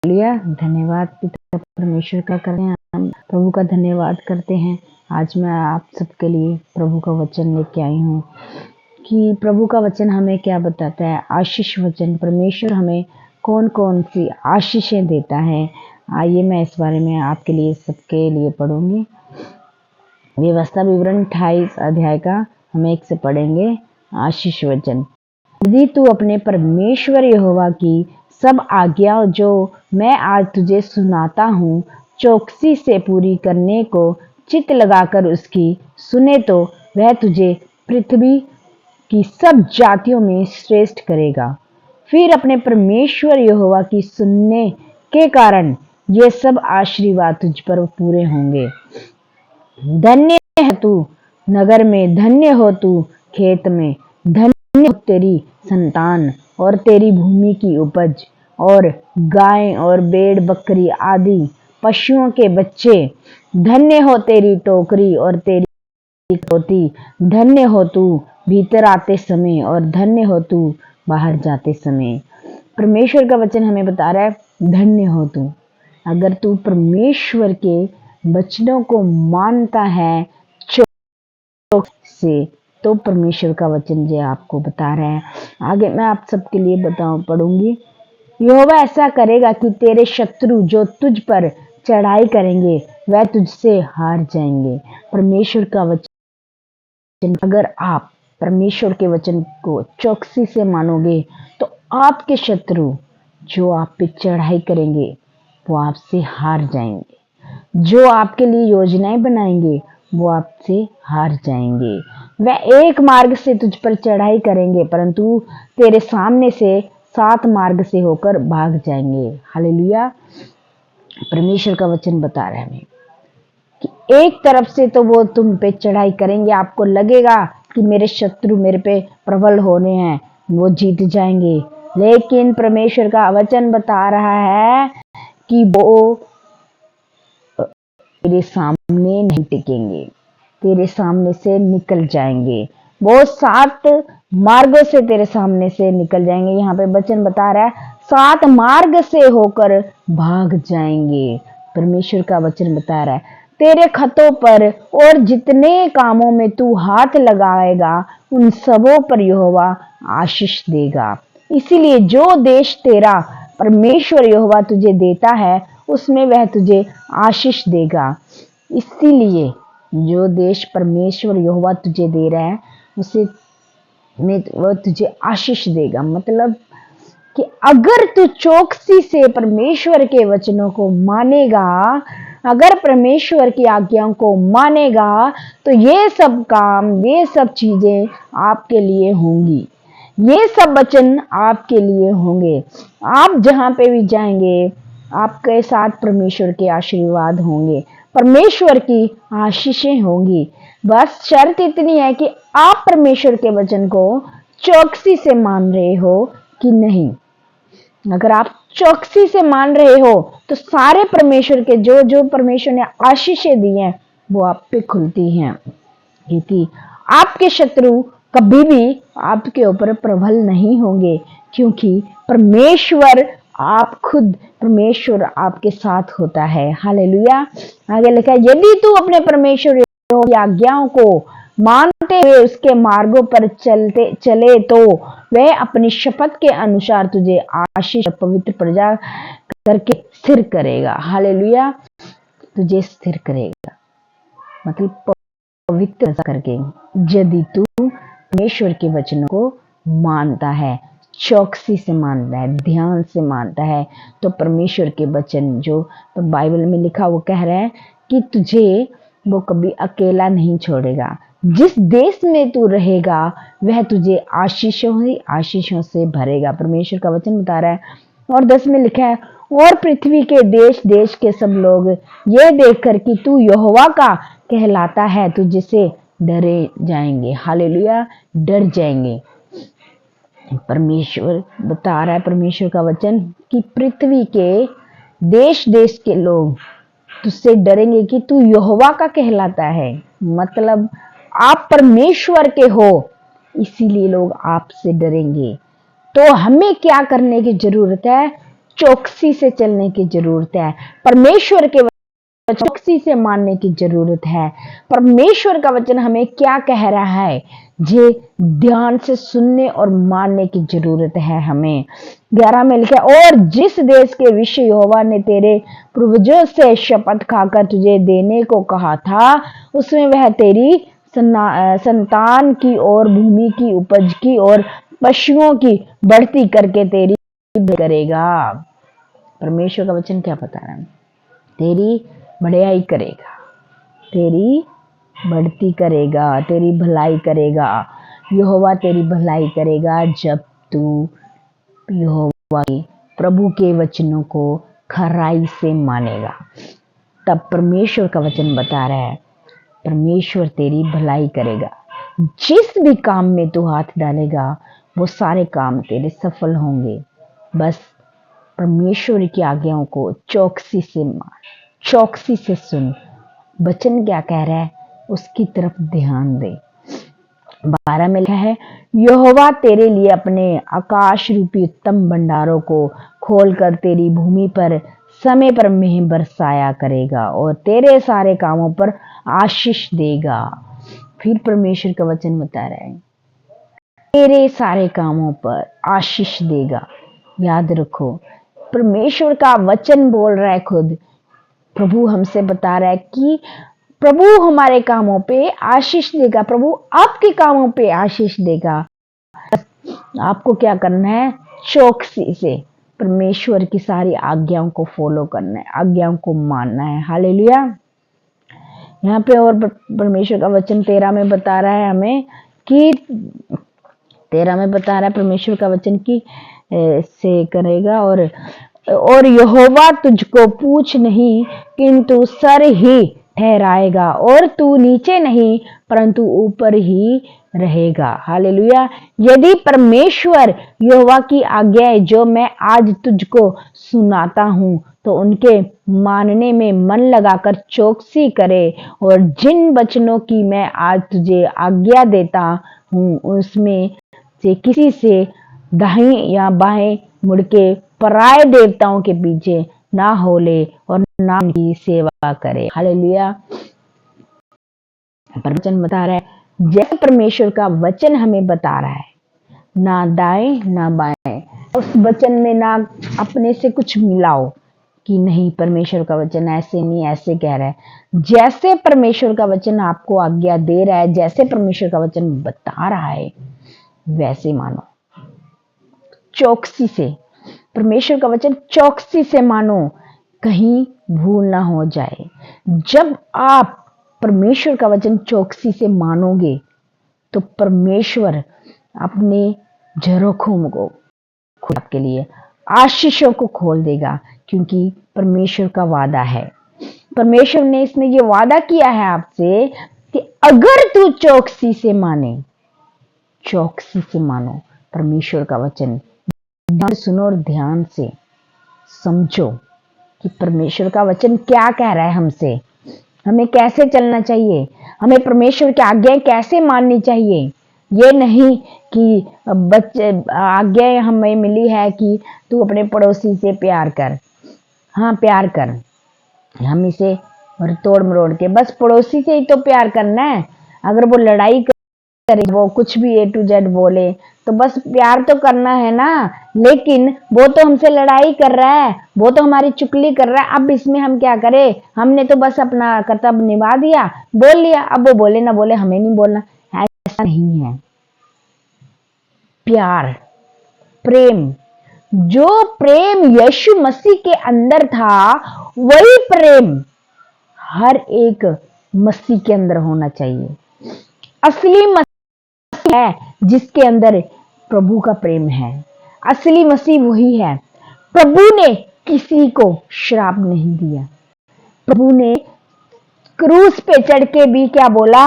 लिया। धन्यवाद पिता परमेश्वर का करते हैं, हम प्रभु का धन्यवाद करते हैं। आज मैं आप सबके लिए प्रभु का वचन लेके आई हूँ कि प्रभु का वचन हमें क्या बताता है। आशीष वचन, परमेश्वर हमें कौन कौन सी आशीषें देता है। आइए मैं इस बारे में आपके लिए सबके लिए पढ़ूंगी। व्यवस्था विवरण 28 अध्याय का हम 1 से पढ़ेंगे। आशीष वचन। यदि तू अपने परमेश्वर यहोवा की सब आज्ञा जो मैं आज तुझे सुनाता हूँ चौकसी से पूरी करने को चित्त लगाकर उसकी सुने तो वह तुझे पृथ्वी की सब जातियों में श्रेष्ठ करेगा। फिर अपने परमेश्वर यहोवा की सुनने के कारण ये सब आशीर्वाद तुझ पर पूरे होंगे। धन्य है तू नगर में, धन्य हो तू खेत में, धन्य हो तेरी संतान और तेरी भूमि की उपज और गाय और भेड़ बकरी आदि पशुओं के बच्चे। धन्य हो तेरी टोकरी और तेरी पोती। धन्य हो तू भीतर आते समय और धन्य हो तू बाहर जाते समय। परमेश्वर का वचन हमें बता रहा है धन्य हो तू। अगर तू परमेश्वर के वचनों को मानता है से, तो परमेश्वर का वचन जो आपको बता रहा है। आगे मैं आप सबके लिए पढ़ूंगी। यहोवा ऐसा करेगा कि तेरे शत्रु जो तुझ पर चढ़ाई करेंगे वह तुझसे हार जाएंगे। परमेश्वर का वचन, अगर आप परमेश्वर के वचन को चौकसी से मानोगे तो आपके शत्रु जो आप पे चढ़ाई करेंगे वो आपसे हार जाएंगे। जो आपके लिए योजनाएं बनाएंगे वो आपसे हार जाएंगे। वह एक मार्ग से तुझ पर चढ़ाई करेंगे परंतु तेरे सामने से 7 मार्ग से होकर भाग जाएंगे। हालेलुया। परमेश्वर का वचन बता रहा है हमें कि एक तरफ से तो वो तुम पे चढ़ाई करेंगे, आपको लगेगा कि मेरे शत्रु मेरे पे प्रबल होने हैं, वो जीत जाएंगे। लेकिन परमेश्वर का वचन बता रहा है कि वो तेरे सामने नहीं टिकेंगे, तेरे सामने से निकल जाएंगे। वो 7 मार्गों से तेरे सामने से निकल जाएंगे। यहाँ पे वचन बता रहा है 7 मार्ग से होकर भाग जाएंगे। परमेश्वर का वचन बता रहा है तेरे खतों पर और जितने कामों में तू हाथ लगाएगा उन सबों पर यहोवा आशीष देगा। इसीलिए जो देश तेरा परमेश्वर यहोवा तुझे देता है उसमें वह तुझे आशीष देगा। इसीलिए जो देश परमेश्वर यहोवा तुझे दे रहा है उसे में वो तुझे आशीष देगा। मतलब कि अगर तू चौकसी से परमेश्वर के वचनों को मानेगा, अगर परमेश्वर की आज्ञाओं को मानेगा तो ये सब काम, ये सब चीजें आपके लिए होंगी, ये सब वचन आपके लिए होंगे। आप जहां पे भी जाएंगे आपके साथ परमेश्वर के आशीर्वाद होंगे, परमेश्वर की आशीषें होंगी। बस शर्त इतनी है कि आप परमेश्वर के वचन को चौकसी से मान रहे हो कि नहीं। अगर आप चौकसी से मान रहे हो तो सारे परमेश्वर के जो परमेश्वर ने आशीषें दी हैं वो आप पे खुलती हैं, क्योंकि आपके शत्रु कभी भी आपके ऊपर प्रबल नहीं होंगे, क्योंकि परमेश्वर आप खुद, परमेश्वर आपके साथ होता है। हालेलुया। आगे लिखा है यदि तू अपने परमेश्वर की आज्ञाओं को मानते हुए उसके मार्गों पर चले तो वह अपनी शपथ के अनुसार तुझे आशीष पवित्र प्रजा करके स्थिर करेगा। हालेलुया। तुझे स्थिर करेगा मतलब पवित्र करके। यदि तू परमेश्वर के वचनों को मानता है, चौकसी से मानता है, ध्यान से मानता है, तो परमेश्वर के वचन जो बाइबल में लिखा वो कह रहा है कि तुझे वो कभी अकेला नहीं छोड़ेगा। जिस देश में तू रहेगा वह तुझे आशीषों से भरेगा। परमेश्वर का वचन बता रहा है। और 10 में लिखा है और पृथ्वी के देश देश के सब लोग ये देखकर कि तू यहोवा का कहलाता है तुझसे डरे जाएंगे। हालेलुया। डर जाएंगे। परमेश्वर बता रहा है, परमेश्वर का वचन, कि पृथ्वी के देश देश के लोग तुझसे डरेंगे कि तू यहोवा का कहलाता है। मतलब आप परमेश्वर के हो, इसीलिए लोग आपसे डरेंगे। तो हमें क्या करने की जरूरत है? चौकसी से चलने की जरूरत है। परमेश्वर के चौकसी से मानने की जरूरत है। परमेश्वर का वचन हमें क्या कह रहा है, ये ध्यान से सुनने और मानने की जरूरत है हमें। 11 में लिखा, और जिस देश के विषय यहोवा ने तेरे पूर्वजों से शपथ खाकर तुझे देने को कहा था, उसमें वह तेरी संतान की और भूमि की उपज की और पशुओं की बढ़ती करके तेरी करेगा। परमेश्वर का वचन क्या बता रहा है, तेरी बढ़ाई करेगा, तेरी बढ़ती करेगा, तेरी भलाई करेगा। यहोवा तेरी भलाई करेगा जब तू यहोवा प्रभु के वचनों को खराई से मानेगा। तब परमेश्वर का वचन बता रहा है, परमेश्वर तेरी भलाई करेगा। जिस भी काम में तू हाथ डालेगा वो सारे काम तेरे सफल होंगे। बस परमेश्वर की आज्ञाओं को चौकसी से मान, चौकसी से सुन। वचन क्या कह रहा है उसकी तरफ ध्यान दे। 12 में लिखा है, यहोवा तेरे लिए अपने आकाश रूपी उत्तम भंडारों को खोलकर तेरी भूमि पर समय पर मेंह बरसाया करेगा और तेरे सारे कामों पर आशीष देगा। फिर परमेश्वर का वचन बता रहा है, तेरे सारे कामों पर आशीष देगा। याद रखो, परमेश्वर का वचन बोल रहा है, खुद प्रभु हमसे बता रहा है कि प्रभु हमारे कामों पे आशीष देगा, प्रभु आपके कामों पे आशीष देगा। आपको क्या करना है, चौकसी से परमेश्वर की सारी आज्ञाओं को फॉलो करना है, आज्ञाओं को मानना है। हालेलुया। यहाँ पे और परमेश्वर का वचन 13 में बता रहा है हमें कि 13 में बता रहा है परमेश्वर का वचन की से करेगा, और यहोवा तुझको पूछ नहीं किंतु सर ही ठहराएगा, और तू नीचे नहीं परंतु ऊपर ही रहेगा। हालेलुया। यदि परमेश्वर यहोवा की आज्ञाएं जो मैं आज तुझको सुनाता हूं तो उनके मानने में मन लगाकर चौकसी करे, और जिन वचनों की मैं आज तुझे आज्ञा देता हूं उसमें से किसी से दाहिं या बाएं मुड़के पराये देवताओं के पीछे ना होले और ना उनकी सेवा करे। हालेलुया। वचन बता रहा है, जैसे परमेश्वर का वचन हमें बता रहा है, ना दाएं ना बाएं, उस वचन में ना अपने से कुछ मिलाओ कि नहीं परमेश्वर का वचन ऐसे नहीं ऐसे कह रहा है। जैसे परमेश्वर का वचन आपको आज्ञा दे रहा है, जैसे परमेश्वर का वचन बता रहा है वैसे मानो, चौकसी से। परमेश्वर का वचन चौकसी से मानो, कहीं भूल ना हो जाए। जब आप परमेश्वर का वचन चौकसी से मानोगे तो परमेश्वर अपने झरोखों को आपके लिए आशीषों को खोल देगा, क्योंकि परमेश्वर का वादा है। परमेश्वर ने इसने ये वादा किया है आपसे कि अगर तू चौकसी से माने, चौकसी से मानो परमेश्वर का वचन, ध्यान सुनो और ध्यान से समझो कि परमेश्वर का वचन क्या कह रहा है हमसे, हमें कैसे चलना चाहिए, हमें परमेश्वर की आज्ञाएं कैसे माननी चाहिए। ये नहीं कि बच्चे आज्ञाएं हमें मिली है कि तू अपने पड़ोसी से प्यार कर, हाँ प्यार कर, हम इसे तोड़ मरोड़ के बस पड़ोसी से ही तो प्यार करना है। अगर वो लड़ाई करे, वो कुछ भी A to Z बोले तो बस प्यार तो करना है ना, लेकिन वो तो हमसे लड़ाई कर रहा है, वो तो हमारी चुगली कर रहा है, अब इसमें हम क्या करें, हमने तो बस अपना कर्तव्य निभा दिया, बोल लिया, अब वो बोले ना बोले हमें नहीं बोलना। ऐसा नहीं है। प्यार, प्रेम, जो प्रेम यीशु मसीह के अंदर था वही प्रेम हर एक मसीह के अंदर होना चाहिए। असली मसीह है जिसके अंदर प्रभु का प्रेम है। असली मसीह वही है। प्रभु ने किसी को श्राप नहीं दिया। प्रभु ने क्रूस पे चढ़ के भी क्या बोला,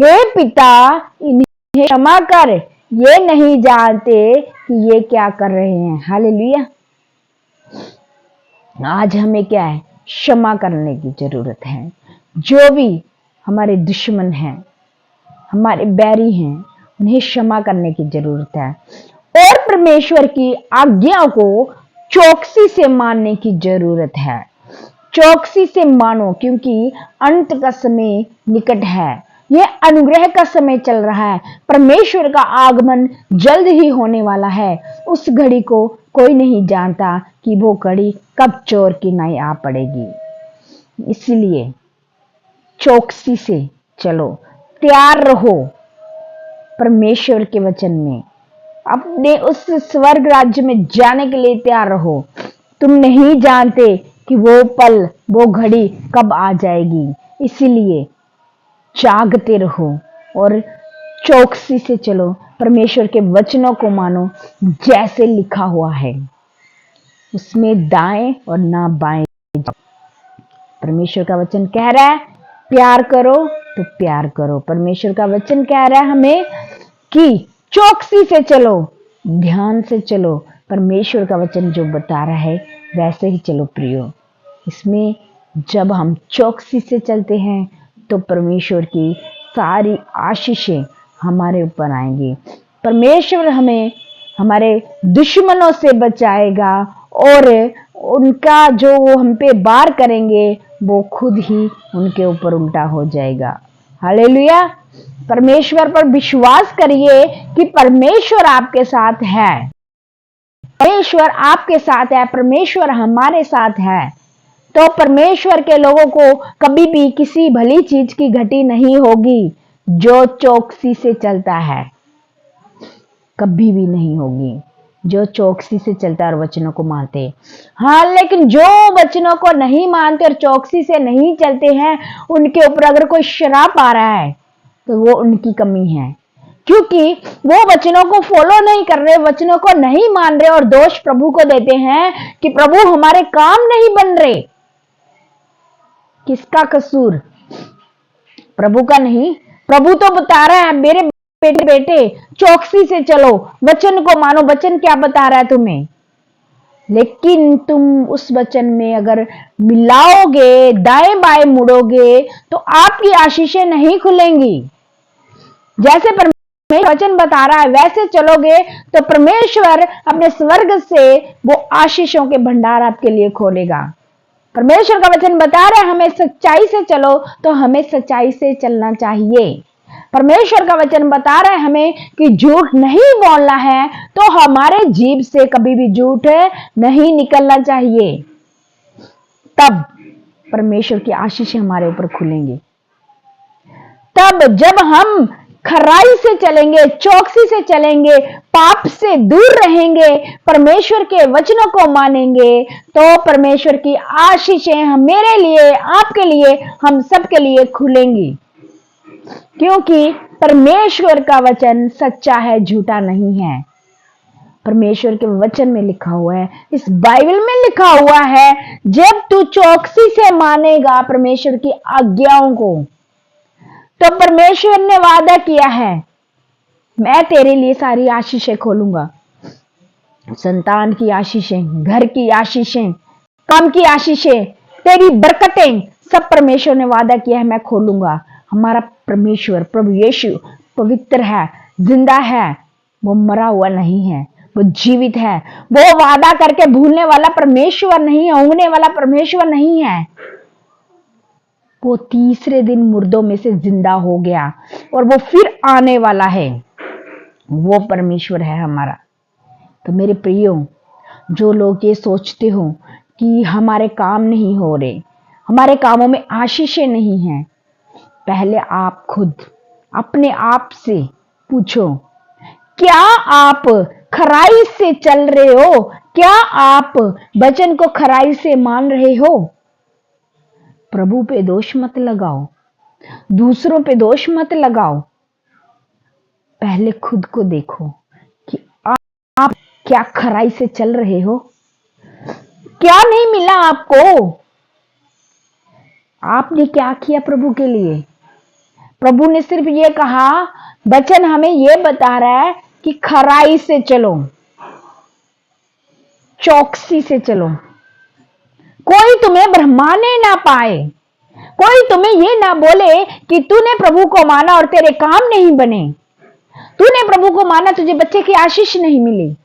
हे पिता इन्हें क्षमा कर, ये नहीं जानते कि ये क्या कर रहे हैं। हालेलुया। आज हमें क्या है, क्षमा करने की जरूरत है। जो भी हमारे दुश्मन हैं, हमारे बैरी हैं, उन्हें क्षमा करने की जरूरत है और परमेश्वर की आज्ञाओं को चौकसी से मानने की जरूरत है। चौकसी से मानो, क्योंकि अंत का समय निकट है। यह अनुग्रह का समय चल रहा है। परमेश्वर का आगमन जल्द ही होने वाला है। उस घड़ी को कोई नहीं जानता कि वो घड़ी कब चोर की नाई आ पड़ेगी। इसलिए चौकसी से चलो, तैयार रहो परमेश्वर के वचन में। अपने उस स्वर्ग राज्य में जाने के लिए तैयार रहो। तुम नहीं जानते कि वो पल, वो घड़ी कब आ जाएगी। इसीलिए जागते रहो और चौकसी से चलो। परमेश्वर के वचनों को मानो जैसे लिखा हुआ है, उसमें दाएं और ना बाएं। परमेश्वर का वचन कह रहा है प्यार करो तो प्यार करो। परमेश्वर का वचन कह रहा है हमें कि चौकसी से चलो, ध्यान से चलो। परमेश्वर का वचन जो बता रहा है वैसे ही चलो प्रियो। इसमें जब हम चौकसी से चलते हैं तो परमेश्वर की सारी आशीषें हमारे ऊपर आएंगी। परमेश्वर हमें हमारे दुश्मनों से बचाएगा और उनका जो वो हम पे वार करेंगे वो खुद ही उनके ऊपर उल्टा हो जाएगा। हालेलुया। परमेश्वर पर विश्वास करिए कि परमेश्वर आपके साथ है। परमेश्वर आपके साथ है, परमेश्वर हमारे साथ है। तो परमेश्वर के लोगों को कभी भी किसी भली चीज की घटी नहीं होगी। जो चौकसी से चलता है कभी भी नहीं होगी, जो चौकसी से चलता और वचनों को मानते। हाँ, लेकिन जो वचनों को नहीं मानते और चौकसी से नहीं चलते हैं, उनके ऊपर अगर कोई श्राप आ रहा है तो वो उनकी कमी है, क्योंकि वो वचनों को फॉलो नहीं कर रहे, वचनों को नहीं मान रहे और दोष प्रभु को देते हैं कि प्रभु हमारे काम नहीं बन रहे। किसका कसूर? प्रभु का नहीं। प्रभु तो बता रहा है मेरे बेटे चौकसी से चलो, वचन को मानो। वचन क्या बता रहा है तुम्हें? लेकिन तुम उस वचन में अगर मिलाओगे, दाएं बाएं मुड़ोगे तो आपकी आशीषें नहीं खुलेंगी। जैसे परमेश्वर वचन बता रहा है वैसे चलोगे तो परमेश्वर अपने स्वर्ग से वो आशीषों के भंडार आपके लिए खोलेगा। परमेश्वर का वचन बता रहा है हमें सच्चाई से चलो, तो हमें सच्चाई से चलना चाहिए। परमेश्वर का वचन बता रहा है हमें कि झूठ नहीं बोलना है, तो हमारे जीभ से कभी भी झूठ नहीं निकलना चाहिए। तब परमेश्वर की आशीष हमारे ऊपर खुलेंगी। तब जब हम खराई से चलेंगे, चौकसी से चलेंगे, पाप से दूर रहेंगे, परमेश्वर के वचनों को मानेंगे, तो परमेश्वर की आशीषें मेरे लिए, आपके लिए, हम सबके लिए खुलेंगी। क्योंकि परमेश्वर का वचन सच्चा है, झूठा नहीं है। परमेश्वर के वचन में लिखा हुआ है, इस बाइबल में लिखा हुआ है, जब तू चौकसी से मानेगा परमेश्वर की आज्ञाओं को, तो परमेश्वर ने वादा किया है मैं तेरे लिए सारी आशीषें खोलूंगा। संतान की आशीषें, घर की आशीषें, काम की आशीषें, तेरी बरकतें, सब परमेश्वर ने वादा किया है मैं खोलूंगा। हमारा परमेश्वर प्रभु यीशु पवित्र है, जिंदा है, वो मरा हुआ नहीं है, वो जीवित है। वो वादा करके भूलने वाला परमेश्वर नहीं है, ऊँघने वाला परमेश्वर नहीं है। वो तीसरे दिन मुर्दों में से जिंदा हो गया और वो फिर आने वाला है। वो परमेश्वर है हमारा। तो मेरे प्रियो, जो लोग ये सोचते हो कि हमारे काम नहीं हो रहे, हमारे कामों में आशीषें नहीं हैं, पहले आप खुद अपने आप से पूछो, क्या आप खराई से चल रहे हो? क्या आप वचन को खराई से मान रहे हो? प्रभु पे दोष मत लगाओ, दूसरों पे दोष मत लगाओ। पहले खुद को देखो कि आप क्या खराई से चल रहे हो। क्या नहीं मिला आपको? आपने क्या किया प्रभु के लिए? प्रभु ने सिर्फ ये कहा, वचन हमें ये बता रहा है कि खराई से चलो, चौकसी से चलो। कोई तुम्हें भरमाने ना पाए, कोई तुम्हें ये ना बोले कि तूने प्रभु को माना और तेरे काम नहीं बने, तूने प्रभु को माना तुझे बच्चे की आशीष नहीं मिली।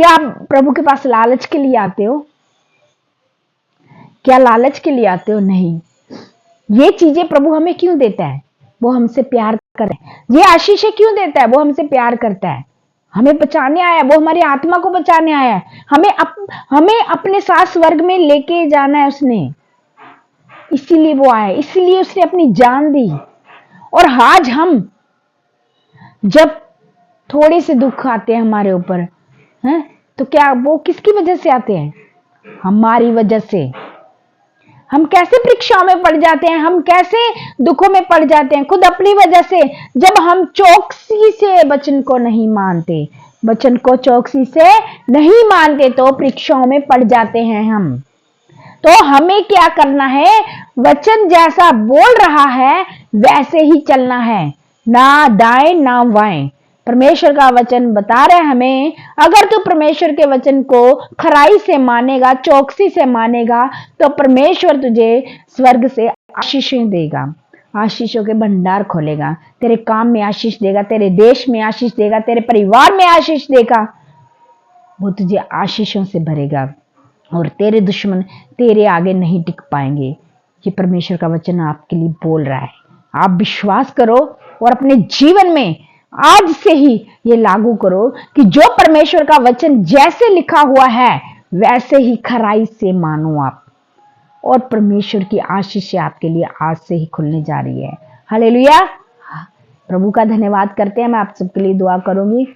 क्या आप प्रभु के पास लालच के लिए आते हो? क्या लालच के लिए आते हो? नहीं। ये चीजें प्रभु हमें क्यों देता है? वो हमसे प्यार करता है। ये आशीषें क्यों देता है? वो हमसे प्यार करता है। हमें बचाने आया है, वो हमारी आत्मा को बचाने आया है। हमें अपने साथ स्वर्ग में लेके जाना है उसने, इसीलिए वो आया, इसीलिए उसने अपनी जान दी। और आज हम जब थोड़े से दुख आते हैं हमारे ऊपर, हैं, तो क्या वो किसकी वजह से आते हैं? हमारी वजह से। हम कैसे परीक्षाओं में पड़ जाते हैं, हम कैसे दुखों में पड़ जाते हैं? खुद अपनी वजह से। जब हम चौकसी से वचन को नहीं मानते, वचन को चौकसी से नहीं मानते, तो परीक्षाओं में पड़ जाते हैं हम। तो हमें क्या करना है? वचन जैसा बोल रहा है वैसे ही चलना है, ना दाएं ना बाएं। परमेश्वर का वचन बता रहे हमें, अगर तू परमेश्वर के वचन को खराई से मानेगा, चौकसी से मानेगा, तो परमेश्वर तुझे स्वर्ग से आशीषें देगा, आशीषों के भंडार खोलेगा, तेरे काम में आशीष देगा, तेरे देश में आशीष देगा, तेरे परिवार में आशीष देगा। वो तुझे आशीषों से भरेगा और तेरे दुश्मन तेरे आगे नहीं टिक पाएंगे। ये परमेश्वर का वचन आपके लिए बोल रहा है। आप विश्वास करो और अपने जीवन में आज से ही ये लागू करो कि जो परमेश्वर का वचन जैसे लिखा हुआ है वैसे ही खराई से मानो आप, और परमेश्वर की आशीष आपके लिए आज से ही खुलने जा रही है। हालेलुया। प्रभु का धन्यवाद करते हैं। मैं आप सबके लिए दुआ करूंगी।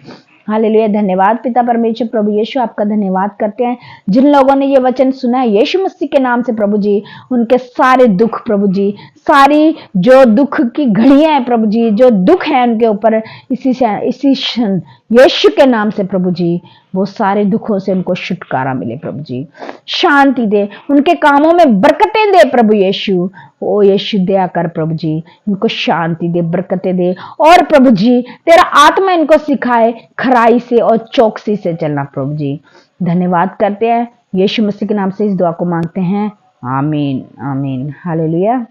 हालेलुया। धन्यवाद पिता परमेश्वर, प्रभु यीशु आपका धन्यवाद करते हैं। जिन लोगों ने ये वचन सुना है यीशु मसीह के नाम से प्रभु जी, उनके सारे दुख प्रभु जी, सारी जो दुख की घड़ियां हैं प्रभु जी, जो दुख है उनके ऊपर, इसी क्षण यीशु के नाम से प्रभु जी, वो सारे दुखों से उनको छुटकारा मिले प्रभु जी। शांति दे, उनके कामों में बरकतें दे प्रभु यीशु। ओ यीशु दया कर प्रभु जी, इनको शांति दे, बरकतें दे, और प्रभु जी तेरा आत्मा इनको सिखाए खराई से और चौकसी से चलना प्रभु जी। धन्यवाद करते हैं, यीशु मसीह के नाम से इस दुआ को मांगते हैं। आमीन आमीन। हालेलुया।